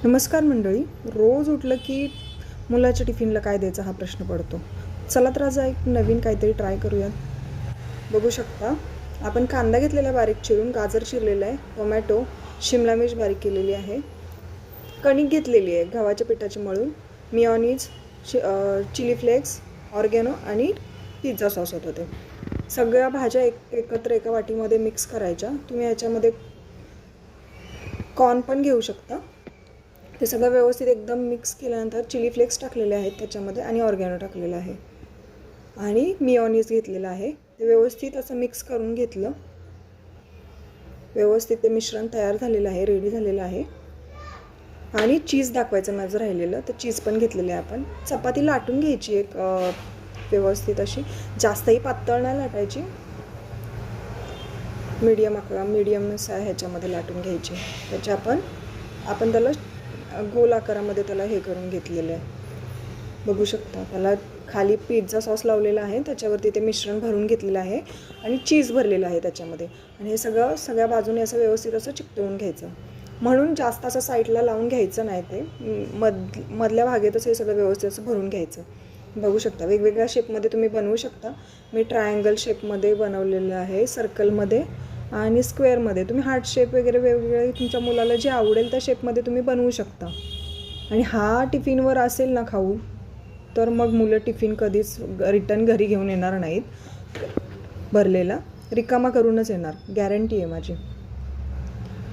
नमस्कार मंडळी. रोज उठलं की मुलाच्या टिफिनला काय द्यायचा हा प्रश्न पडतो. चला तर आज एक नवीन काहीतरी ट्राय करूयात. बघू शकता आपण कांदा घेतलेला बारीक चिरून, गाजर चिरलेला आहे, टोमॅटो, शिमला मिर्च बारीक केलेली आहे, कणिक घेतलेली आहे गव्हाच्या पिठाची मळून, मिओनीज, चिली फ्लेक्स, ऑर्गॅनो आणि पिझ्झा सॉस होतं ते. सगळ्या भाज्या एकत्र एका वाटीमध्ये मिक्स करायच्या. तुम्ही याच्यामध्ये कॉर्न पण घेऊ शकता. ते सगळं व्यवस्थित एकदम मिक्स केल्यानंतर चिली फ्लेक्स टाकलेले आहेत त्याच्यामध्ये आणि ऑर्गॅनो टाकलेलं आहे आणि मिओनीज घेतलेलं आहे. ते व्यवस्थित असं मिक्स करून घेतलं. व्यवस्थित ते मिश्रण तयार झालेलं आहे, रेडी झालेलं आहे. आणि चीज दाखवायचं माझं राहिलेलं, तर चीज पण घेतलेलं आहे आपण. चपाती लाटून घ्यायची एक व्यवस्थित अशी, जास्तही पातळ नाही लाटायची, मीडियम ह्याच्यामध्ये लाटून घ्यायची. त्याच्या आपण त्याला गोल आकारामध्ये त्याला हे करून घेतलेलं आहे. बघू शकता त्याला खाली पिझ्झा सॉस लावलेला आहे, त्याच्यावरती ते मिश्रण भरून घेतलेलं आहे आणि चीज भरलेलं आहे त्याच्यामध्ये. आणि हे सगळ्या बाजूने असं व्यवस्थित असं चिकटवून घ्यायचं. म्हणून जास्त असं साईडला लावून घ्यायचं नाही, ते मधल्या भागेतच हे सगळं व्यवस्थित असं भरून घ्यायचं. बघू शकता वेगवेगळ्या शेपमध्ये तुम्ही बनवू शकता. मी ट्रायंगल शेपमध्ये बनवलेलं आहे, सर्कलमध्ये आणि स्क्वेअरमध्ये. तुम्ही हार्ट शेप वगैरे वेगवेगळे तुमच्या मुलाला जे आवडेल त्या शेपमध्ये तुम्ही बनवू शकता. आणि हा टिफिनवर असेल ना खाऊ, तर मग मुलं टिफिन कधीच रिटर्न घरी घेऊन येणार नाहीत. भरलेला रिकामा करूनच येणार, गॅरंटी आहे माझी.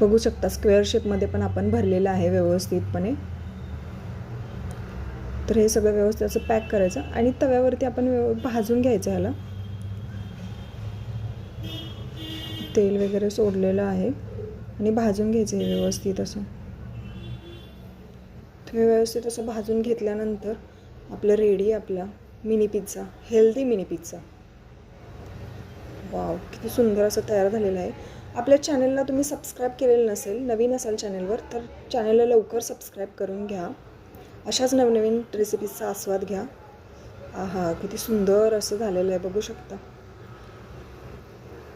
बघू शकता स्क्वेअर शेपमध्ये पण आपण भरलेलं आहे व्यवस्थितपणे. तर हे सगळं व्यवस्थित असं पॅक करायचं आणि तव्यावरती आपण भाजून घ्यायचं. ह्याला तेल वगैरे सोडलेलं आहे आणि भाजून घ्यायचं हे व्यवस्थित असं. तुम्ही व्यवस्थित असं भाजून घेतल्यानंतर आपलं रेडी आपला mini pizza, healthy mini pizza. Wow, किती सुंदर असं तयार झालेलं आहे. आपल्या चॅनलला तुम्ही सबस्क्राईब केलेलं नसेल, नवीन असाल चॅनलवर, तर चॅनलला लवकर सबस्क्राईब करून घ्या. अशाच नवनवीन रेसिपीजचा आस्वाद घ्या. आहा, किती सुंदर असं झालेलं आहे, बघू शकता.